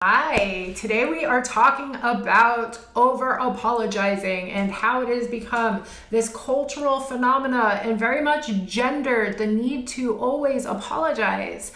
Hi, today we are talking about over apologizing and how it has become this cultural phenomena and very much gendered the need to always apologize.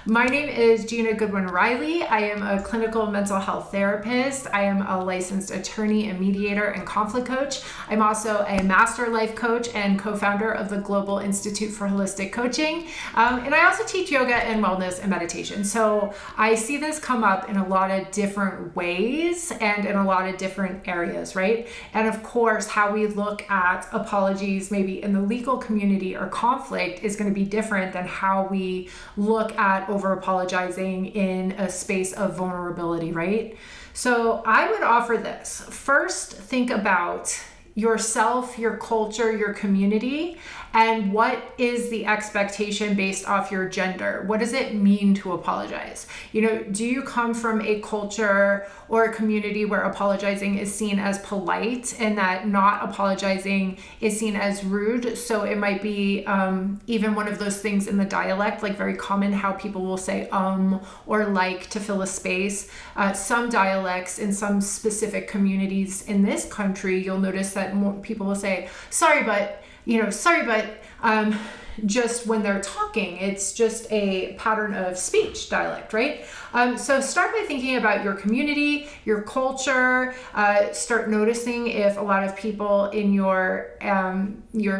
My name is Gina Goodwin Riley. I am a clinical mental health therapist. I am a licensed attorney and mediator and conflict coach. I'm also a master life coach and co-founder of the Global Institute for Holistic Coaching. And I also teach yoga and wellness and meditation. So I see this come up in a lot of different ways and in a lot of different areas, right? And of course, how we look at apologies maybe in the legal community or conflict is going to be different than how we look at over apologizing in a space of vulnerability, right? So I would offer this. First, think about yourself, your culture, your community, and what is the expectation based off your gender? What does it mean to apologize? Do you come from a culture or a community where apologizing is seen as polite and that not apologizing is seen as rude? So it might be even one of those things in the dialect, like very common how people will say or like to fill a space. Some dialects in some specific communities in this country, you'll notice that more people will say, sorry, but just when they're talking, it's just a pattern of speech dialect, right? So start by thinking about your community, your culture. Start noticing if a lot of people in your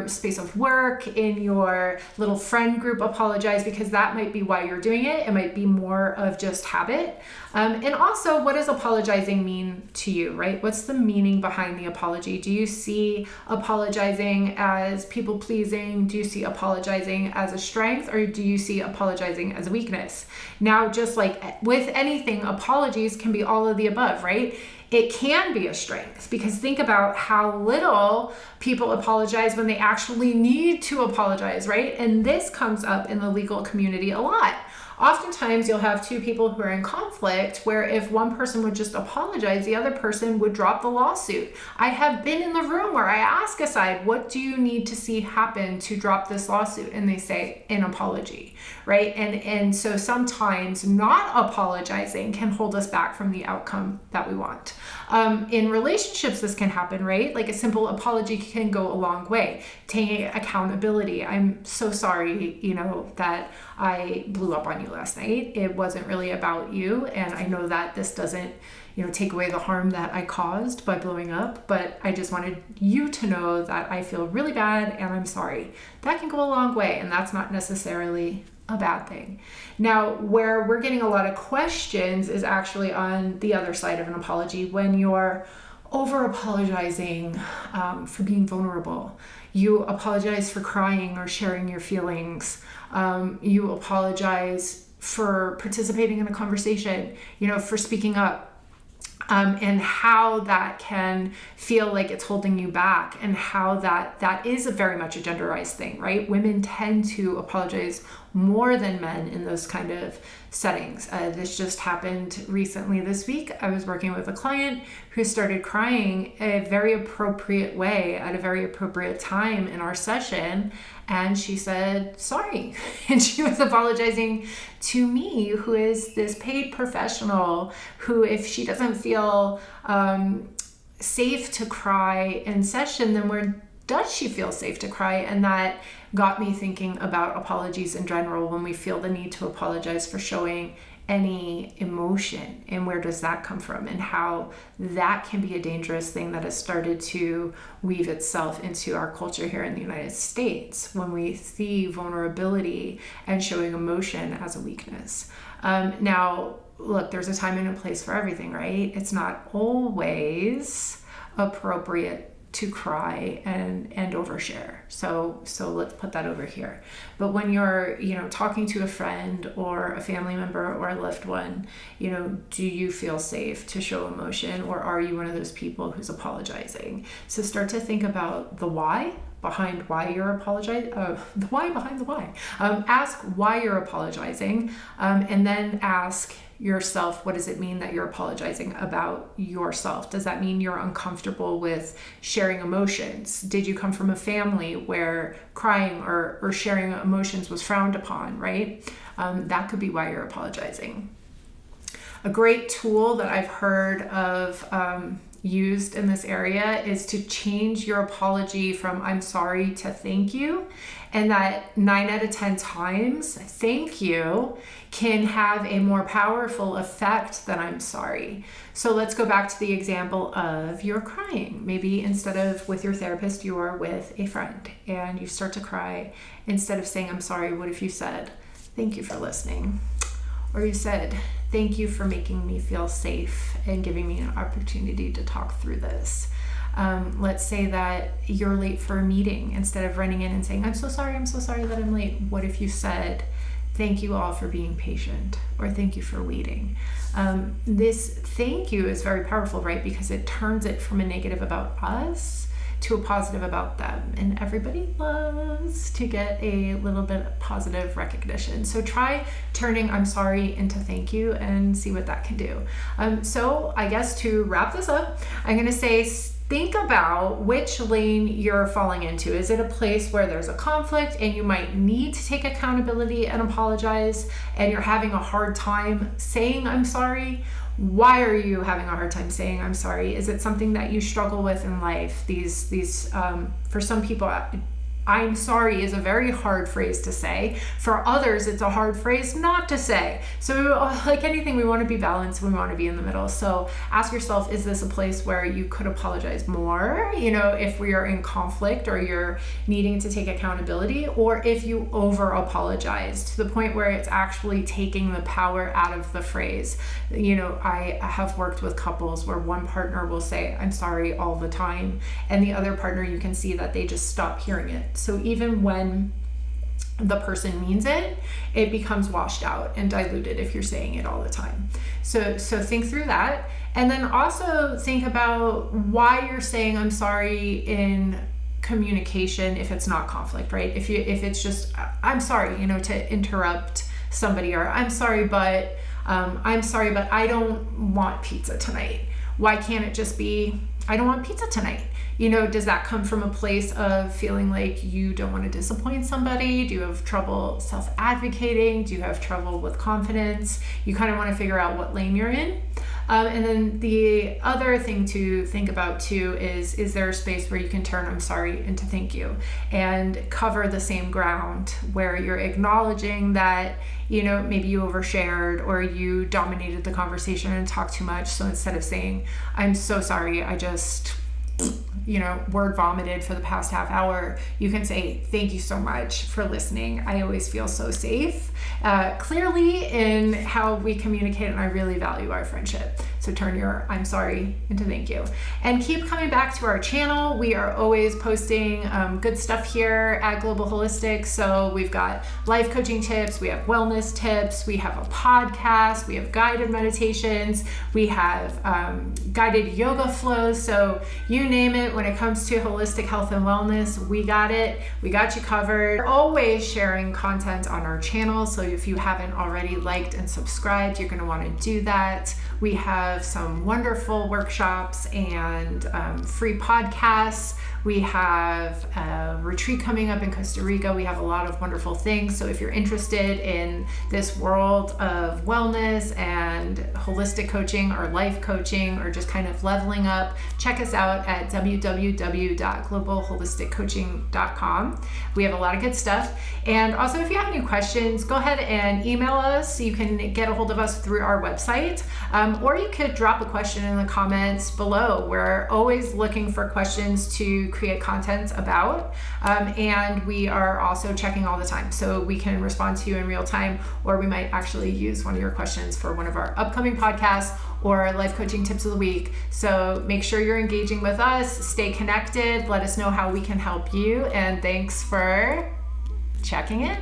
space of work, in your little friend group apologize, because that might be why you're doing it. It might be more of just habit. And also, what does apologizing mean to you, right? What's the meaning behind the apology? Do you see apologizing as people pleasing? Do you see apologizing as a strength, or do you see apologizing as a weakness? Now, just like with anything, apologies can be all of the above, right? It can be a strength, because think about how little people apologize when they actually need to apologize, right? And this comes up in the legal community a lot. Oftentimes you'll have two people who are in conflict where if one person would just apologize, the other person would drop the lawsuit. I have been in the room where I ask a side, what do you need to see happen to drop this lawsuit? And they say an apology, right? And so sometimes not apologizing can hold us back from the outcome that we want. In relationships, this can happen, right? Like a simple apology can go a long way. Taking accountability. I'm so sorry, that I blew up on you last night. It wasn't really about you. And I know that this doesn't, take away the harm that I caused by blowing up, but I just wanted you to know that I feel really bad and I'm sorry. That can go a long way, and that's not necessarily a bad thing. Now, where we're getting a lot of questions is actually on the other side of an apology, when you're over apologizing for being vulnerable. You apologize for crying or sharing your feelings. You apologize for participating in a conversation, for speaking up. And how that can feel like it's holding you back, and how that is very much a genderized thing, right? Women tend to apologize more than men in those kind of settings. This just happened recently this week. I was working with a client who started crying a very appropriate way at a very appropriate time in our session. And she said, sorry. And she was apologizing to me, who is this paid professional, who, if she doesn't feel safe to cry in session, then where does she feel safe to cry? And that got me thinking about apologies in general, when we feel the need to apologize for showing any emotion, and where does that come from, and how that can be a dangerous thing that has started to weave itself into our culture here in the United States, when we see vulnerability and showing emotion as a weakness. Now, look, there's a time and a place for everything, right? It's not always appropriate to cry and overshare. So let's put that over here. But when you're, talking to a friend or a family member or a loved one, do you feel safe to show emotion, or are you one of those people who's apologizing? So start to think about the why behind why you're apologizing, the why behind the why. Ask why you're apologizing, and then ask yourself, what does it mean that you're apologizing about yourself? Does that mean you're uncomfortable with sharing emotions? Did you come from a family where crying or sharing emotions was frowned upon, right? That could be why you're apologizing. A great tool that I've heard of used in this area is to change your apology from I'm sorry to thank you. And that 9 out of 10 times, thank you can have a more powerful effect than I'm sorry. So let's go back to the example of you're crying. Maybe instead of with your therapist, you're with a friend and you start to cry. Instead of saying I'm sorry, what if you said, thank you for listening? Or you said, thank you for making me feel safe and giving me an opportunity to talk through this. Let's say that you're late for a meeting. Instead of running in and saying, I'm so sorry that I'm late. What if you said, thank you all for being patient, or thank you for waiting? This thank you is very powerful, right? Because it turns it from a negative about us to a positive about them. And everybody loves to get a little bit of positive recognition. So try turning I'm sorry into thank you and see what that can do. So I guess to wrap this up, I'm gonna say, think about which lane you're falling into. Is it a place where there's a conflict and you might need to take accountability and apologize, and you're having a hard time saying I'm sorry? Why are you having a hard time saying I'm sorry? Is it something that you struggle with in life? For some people, I'm sorry is a very hard phrase to say. For others, it's a hard phrase not to say. So like anything, we want to be balanced. We want to be in the middle. So ask yourself, is this a place where you could apologize more? If we are in conflict or you're needing to take accountability, or if you over apologize to the point where it's actually taking the power out of the phrase. I have worked with couples where one partner will say, I'm sorry all the time. And the other partner, you can see that they just stop hearing it. So even when the person means it, it becomes washed out and diluted if you're saying it all the time. So think through that. And then also think about why you're saying I'm sorry in communication if it's not conflict, right? If it's just, I'm sorry, to interrupt somebody, or I'm sorry, but I don't want pizza tonight. Why can't it just be, I don't want pizza tonight? Does that come from a place of feeling like you don't want to disappoint somebody? Do you have trouble self-advocating? Do you have trouble with confidence? You kind of want to figure out what lane you're in. And then the other thing to think about too is there a space where you can turn I'm sorry into thank you and cover the same ground where you're acknowledging that, maybe you overshared or you dominated the conversation and talked too much. So instead of saying, I'm so sorry, I just word vomited for the past half hour, you can say, thank you so much for listening. I always feel so safe, clearly in how we communicate, and I really value our friendship. So turn your I'm sorry into thank you. And keep coming back to our channel. We are always posting good stuff here at Global Holistic. So we've got life coaching tips, we have wellness tips, we have a podcast, we have guided meditations, we have guided yoga flows. So you name it, when it comes to holistic health and wellness, we got it. We got you covered. We're always sharing content on our channel. So if you haven't already liked and subscribed, you're going to want to do that. We have some wonderful workshops and free podcasts. We have a retreat coming up in Costa Rica. We have a lot of wonderful things. So if you're interested in this world of wellness and holistic coaching or life coaching or just kind of leveling up, check us out at www.globalholisticcoaching.com. We have a lot of good stuff. And also, if you have any questions, go ahead and email us. You can get a hold of us through our website, or you could drop a question in the comments below. We're always looking for questions to create content about, and we are also checking all the time, so we can respond to you in real time, or we might actually use one of your questions for one of our upcoming podcasts or life coaching tips of the week. So make sure you're engaging with us, stay connected, let us know how we can help you, and thanks for checking in.